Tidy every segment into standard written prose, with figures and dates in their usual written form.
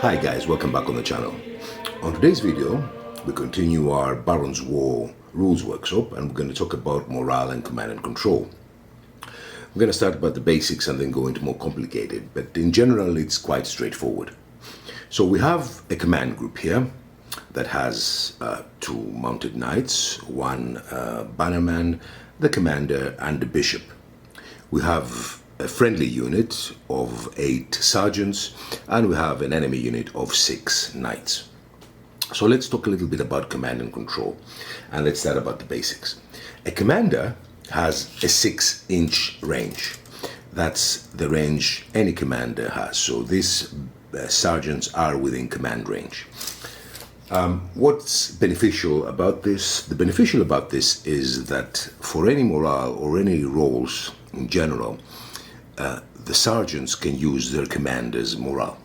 Hi guys, welcome back on the channel. On today's video, we continue our Baron's War rules workshop and we're going to talk about morale and command and control. We're going to start about the basics and then go into more complicated, but in general it's quite straightforward. So we have a command group here that has two mounted knights, one Bannerman, the commander and the bishop. We have a friendly unit of 8 sergeants and we have an enemy unit of 6 knights. So let's talk a little bit about command and control, and let's start about the basics. A commander has a 6-inch range. That's the range any commander has. So these sergeants are within command range. What's beneficial about this? The beneficial about this is that for any morale or any roles in general, the sergeants can use their commander's morale.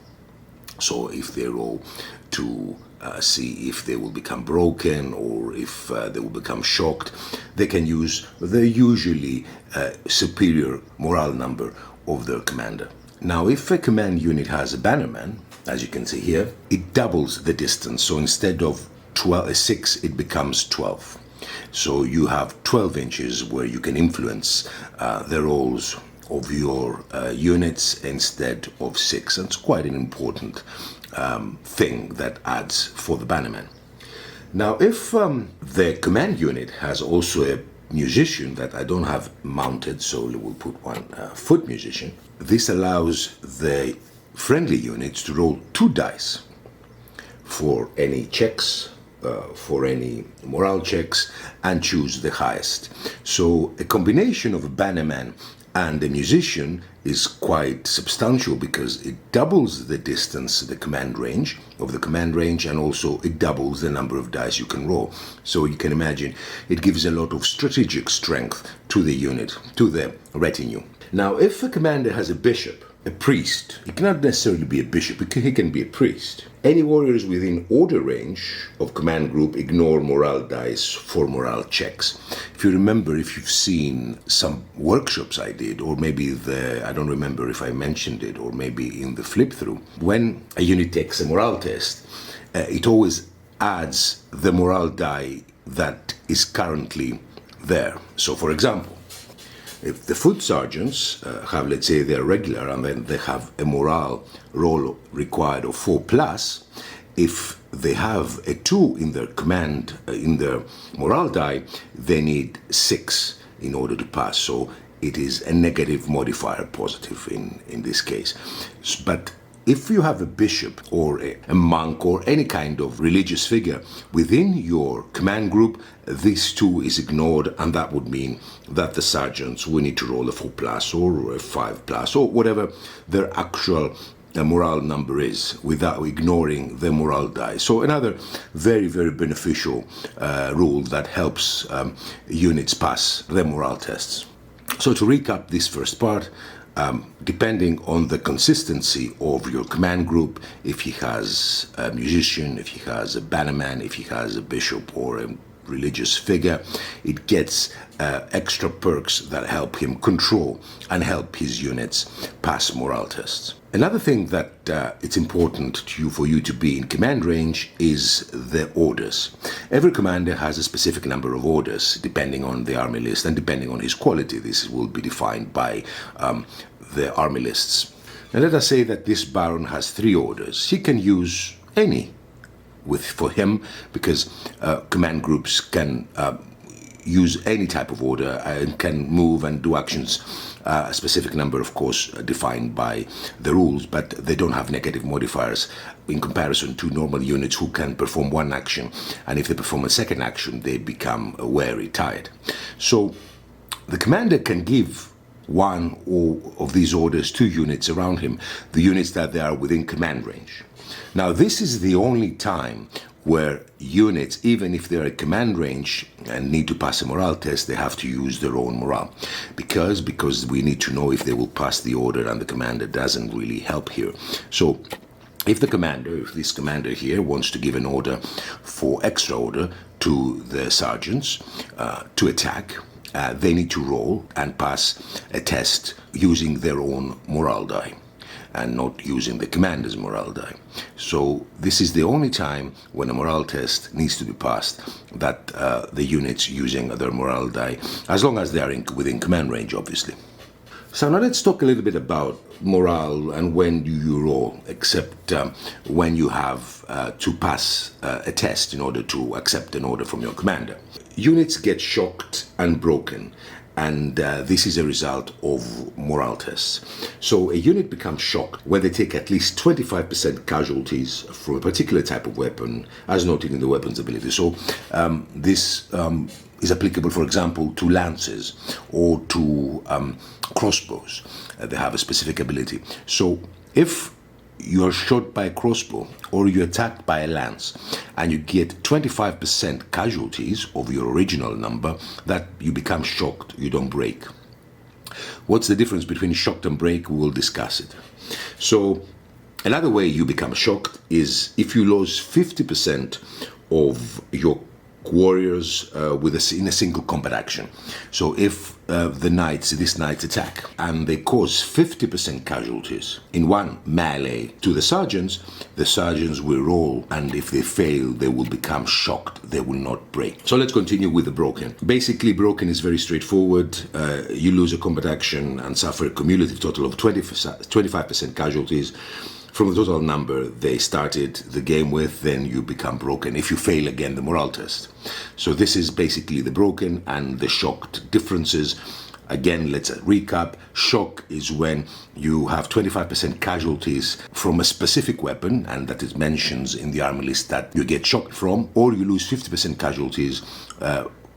So if they roll to see if they will become broken or if they will become shocked, they can use the usually superior morale number of their commander. Now, if a command unit has a Bannerman, as you can see here, it doubles the distance. So instead of 6, it becomes 12. So you have 12 inches where you can influence the roles of your units instead of 6. And it's quite an important thing that adds for the Bannerman. Now, if the command unit has also a musician that I don't have mounted, so we'll put one foot musician, this allows the friendly units to roll 2 dice for any checks, for any morale checks, and choose the highest. So a combination of a Bannerman and a musician is quite substantial because it doubles the distance, the command range, and also it doubles the number of dice you can roll. So you can imagine it gives a lot of strategic strength to the unit, to the retinue. Now, if a commander has a bishop, a priest, he cannot necessarily be a bishop, he can be a priest. Any warriors within order range of command group ignore morale dice for morale checks. If you remember, if you've seen some workshops I did, or maybe I don't remember if I mentioned it, or maybe in the flip through, when a unit takes a morale test, it always adds the morale die that is currently there. So for example, if the foot sergeants have, let's say, they're regular and then they have a morale roll required of 4+, if they have a 2 in their command, in their morale die, they need 6 in order to pass. So it is a negative modifier positive in this case. But if you have a bishop or a monk or any kind of religious figure within your command group, this 2 is ignored, and that would mean that the sergeants will need to roll a 4+ or a 5+ or whatever their actual morale number is without ignoring the morale die. So another very, very beneficial rule that helps units pass their morale tests. So to recap this first part, depending on the consistency of your command group, if he has a musician, if he has a Bannerman, if he has a bishop or a religious figure, it gets extra perks that help him control and help his units pass morale tests. Another thing that it's important for you to be in command range is the orders. Every commander has a specific number of orders depending on the army list and depending on his quality. This will be defined by the army lists. Now let us say that this Baron has 3 orders. He can use any for him because command groups can use any type of order and can move and do actions, a specific number of course defined by the rules, but they don't have negative modifiers in comparison to normal units who can perform 1 action, and if they perform a 2nd action they become wary, tired. So the commander can give one of these orders to units around him, the units that they are within command range. Now this is the only time where units, even if they're at command range and need to pass a morale test, they have to use their own morale. Because we need to know if they will pass the order, and the commander doesn't really help here. So if this commander here wants to give an order for extra order to the sergeants to attack, they need to roll and pass a test using their own morale die. and not using the commander's morale die. So this is the only time when a morale test needs to be passed that the units using their morale die, as long as they are within command range, obviously. So now let's talk a little bit about morale and when do you roll, except when you have to pass a test in order to accept an order from your commander. Units get shocked and broken, and this is a result of morale tests. So a unit becomes shocked when they take at least 25% casualties from a particular type of weapon, as noted in the weapon's ability. So this is applicable, for example, to lances or to crossbows. They have a specific ability. So if you're shot by a crossbow or you're attacked by a lance and you get 25% casualties of your original number, that you become shocked, you don't break. What's the difference between shocked and break? We will discuss it. So another way you become shocked is if you lose 50% of your warriors in a single combat action. So if this knights attack and they cause 50% casualties in one melee to the sergeants will roll, and if they fail they will become shocked, they will not break. So let's continue with the broken. Basically, broken is very straightforward. You lose a combat action and suffer a cumulative total of 25% casualties from the total number they started the game with, then you become broken if you fail again the morale test. So this is basically the broken and the shocked differences. Again, let's recap. Shock is when you have 25% casualties from a specific weapon, and that it mentions in the army list that you get shocked from, or you lose 50% casualties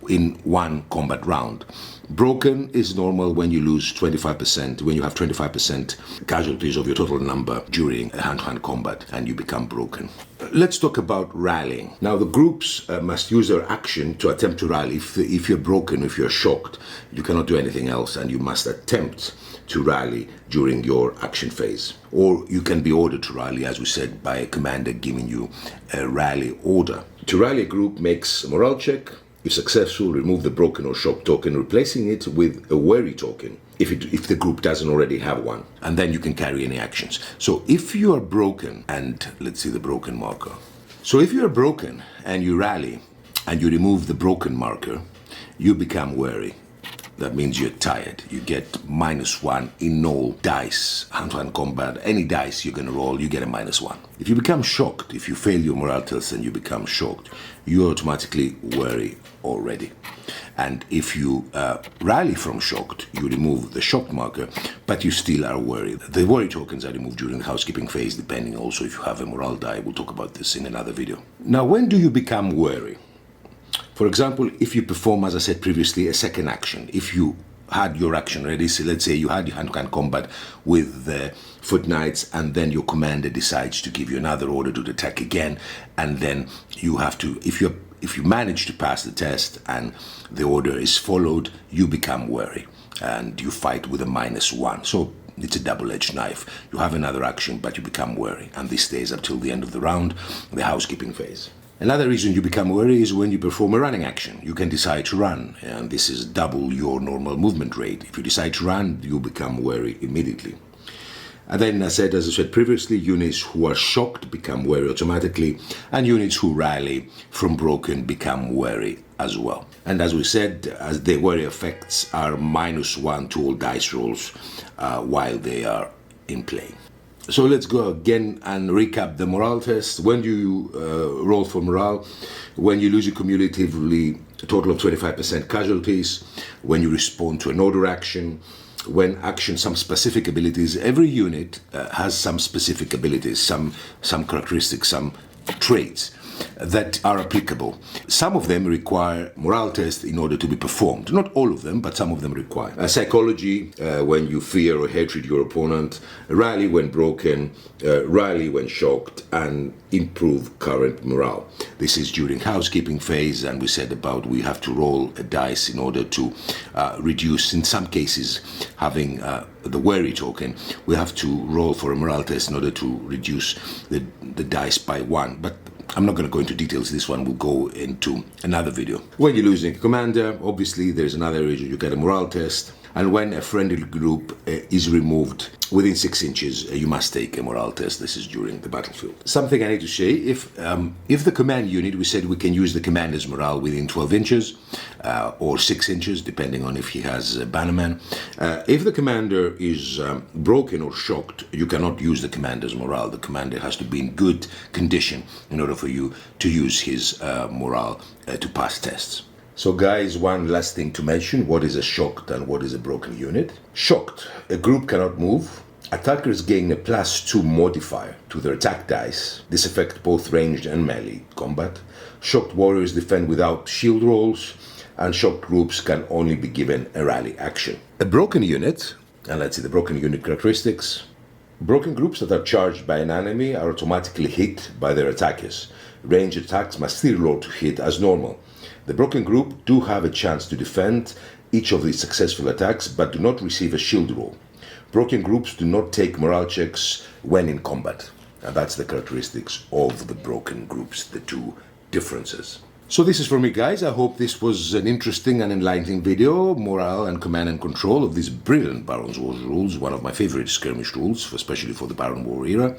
in one combat round. Broken is normal when you lose 25%, when you have 25% casualties of your total number during a hand-to-hand combat and you become broken. Let's talk about rallying. Now, the groups must use their action to attempt to rally. If you're broken, if you're shocked, you cannot do anything else, and you must attempt to rally during your action phase. Or you can be ordered to rally, as we said, by a commander giving you a rally order. To rally a group makes a morale check. If successful, remove the broken or shocked token, replacing it with a wary token if the group doesn't already have one, and then you can carry any actions. So if you are broken, and let's see the broken marker. So if you are broken and you rally and you remove the broken marker, you become wary. That means you're tired. You get -1 in all dice, hand-to-hand combat, any dice you're going to roll, you get a -1. If you become shocked, if you fail your morale test and you become shocked, you're automatically wary already. And if you rally from shocked, you remove the shocked marker, but you still are wary. The worry tokens are removed during the housekeeping phase, depending also if you have a morale die. We'll talk about this in another video. Now, when do you become wary? For example, if you perform, as I said previously, a second action. If you had your action ready, so let's say you had your hand-to-hand combat with the foot knights, and then your commander decides to give you another order to attack again, and then you have to, if you manage to pass the test and the order is followed, you become wary and you fight with a -1. So it's a double-edged knife. You have another action, but you become wary, and this stays up till the end of the round, the housekeeping phase. Another reason you become wary is when you perform a running action. You can decide to run, and this is double your normal movement rate. If you decide to run, you become wary immediately. And then, as I said previously, units who are shocked become wary automatically, and units who rally from broken become wary as well. And as we said, as the wary effects are -1 to all dice rolls while they are in play. So let's go again and recap the morale test. When do you roll for morale? When you lose a cumulatively a total of 25% casualties, when you respond to an order action, when action some specific abilities. Every unit has some specific abilities, some characteristics, some traits that are applicable. Some of them require morale tests in order to be performed. Not all of them, but some of them require. Psychology, when you fear or hatred your opponent, rally when broken, rally when shocked, and improve current morale. This is during housekeeping phase, and we said about we have to roll a dice in order to reduce, in some cases, having the wary token, we have to roll for a morale test in order to reduce the dice by 1. But I'm not going to go into details. This one will go into another video. When you're losing a commander, obviously there's another reason you get a morale test. And when a friendly group is removed within 6 inches, you must take a morale test. This is during the battlefield. Something I need to say, if the command unit, we said we can use the commander's morale within 12 inches or 6 inches, depending on if he has a Bannerman. If the commander is broken or shocked, you cannot use the commander's morale. The commander has to be in good condition in order for you to use his morale to pass tests. So guys, one last thing to mention, what is a shocked and what is a broken unit? Shocked, a group cannot move. Attackers gain a +2 modifier to their attack dice. This affects both ranged and melee combat. Shocked warriors defend without shield rolls, and shocked groups can only be given a rally action. A broken unit, and let's see the broken unit characteristics. Broken groups that are charged by an enemy are automatically hit by their attackers. Ranged attacks must still roll to hit as normal. The broken group do have a chance to defend each of these successful attacks, but do not receive a shield roll. Broken groups do not take morale checks when in combat. And that's the characteristics of the broken groups, the two differences. So this is for me, guys. I hope this was an interesting and enlightening video. Morale and command and control of these brilliant Baron's Wars rules, one of my favorite skirmish rules, especially for the Baron War era.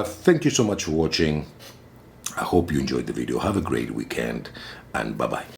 Thank you so much for watching. I hope you enjoyed the video. Have a great weekend, and bye-bye.